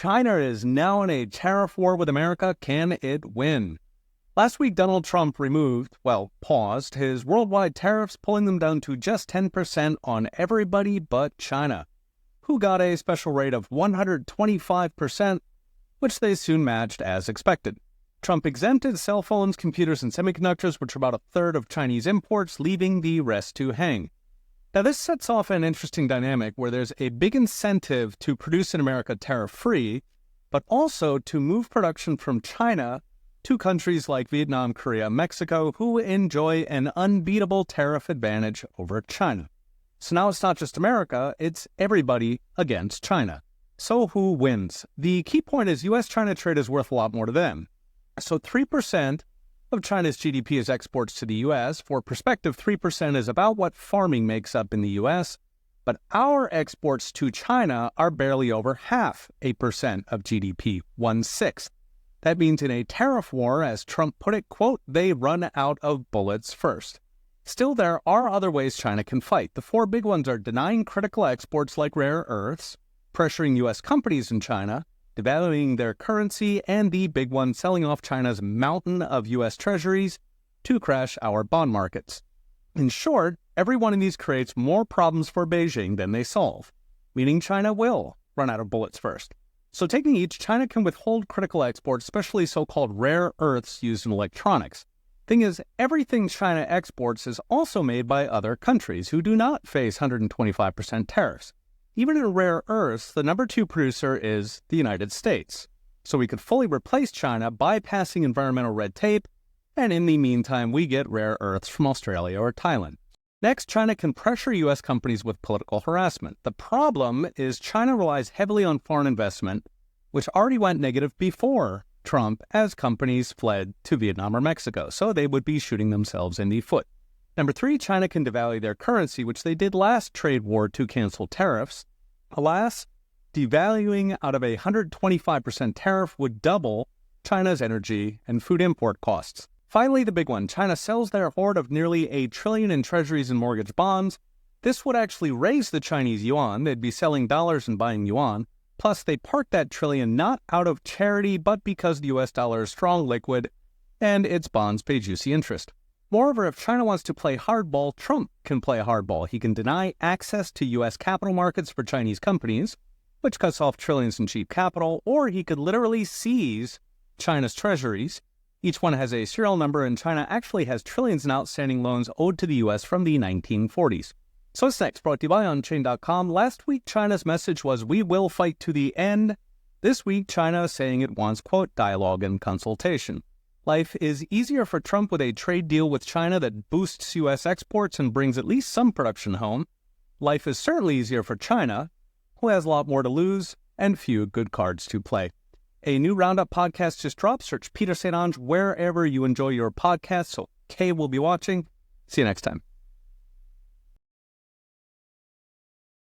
China is now in a tariff war with America. Can it win? Last week, Donald Trump paused his worldwide tariffs, pulling them down to just 10% on everybody but China, who got a special rate of 125%, which they soon matched as expected. Trump exempted cell phones, computers, and semiconductors, which are about a third of Chinese imports, leaving the rest to hang. Now, this sets off an interesting dynamic where there's a big incentive to produce in America tariff-free, but also to move production from China to countries like Vietnam, Korea, Mexico, who enjoy an unbeatable tariff advantage over China. So now it's not just America, it's everybody against China. So who wins? The key point is U.S.-China trade is worth a lot more to them. So 3% of China's GDP is exports to the U.S. For perspective, 3% is about what farming makes up in the U.S., but our exports to China are barely over half a percent of GDP, 1/6. That means in a tariff war, as Trump put it, quote, they run out of bullets first. Still, there are other ways China can fight. The four big ones are denying critical exports like rare earths, pressuring U.S. companies in China, devaluing their currency, and the big one, selling off China's mountain of U.S. treasuries to crash our bond markets. In short, every one of these creates more problems for Beijing than they solve, meaning China will run out of bullets first. So taking each, China can withhold critical exports, especially so-called rare earths used in electronics. Thing is, everything China exports is also made by other countries who do not face 125% tariffs. Even in rare earths, the number 2 producer is the United States. So we could fully replace China bypassing environmental red tape, and in the meantime, we get rare earths from Australia or Thailand. Next, China can pressure U.S. companies with political harassment. The problem is China relies heavily on foreign investment, which already went negative before Trump as companies fled to Vietnam or Mexico, so they would be shooting themselves in the foot. Number 3, China can devalue their currency, which they did last trade war to cancel tariffs. Alas, devaluing out of a 125% tariff would double China's energy and food import costs. Finally, the big one, China sells their hoard of nearly $1 trillion in treasuries and mortgage bonds. This would actually raise the Chinese yuan. They'd be selling dollars and buying yuan. Plus, they park that trillion not out of charity, but because the U.S. dollar is strong, liquid, and its bonds pay juicy interest. Moreover, if China wants to play hardball, Trump can play hardball. He can deny access to U.S. capital markets for Chinese companies, which cuts off trillions in cheap capital, or he could literally seize China's treasuries. Each one has a serial number, and China actually has trillions in outstanding loans owed to the U.S. from the 1940s. So what's next? Brought to you by OnChain.com. Last week, China's message was, we will fight to the end. This week, China is saying it wants, quote, dialogue and consultation. Life is easier for Trump with a trade deal with China that boosts U.S. exports and brings at least some production home. Life is certainly easier for China, who has a lot more to lose and few good cards to play. A new Roundup podcast just dropped. Search Peter St. Onge wherever you enjoy your podcasts. So Kay will be watching. See you next time.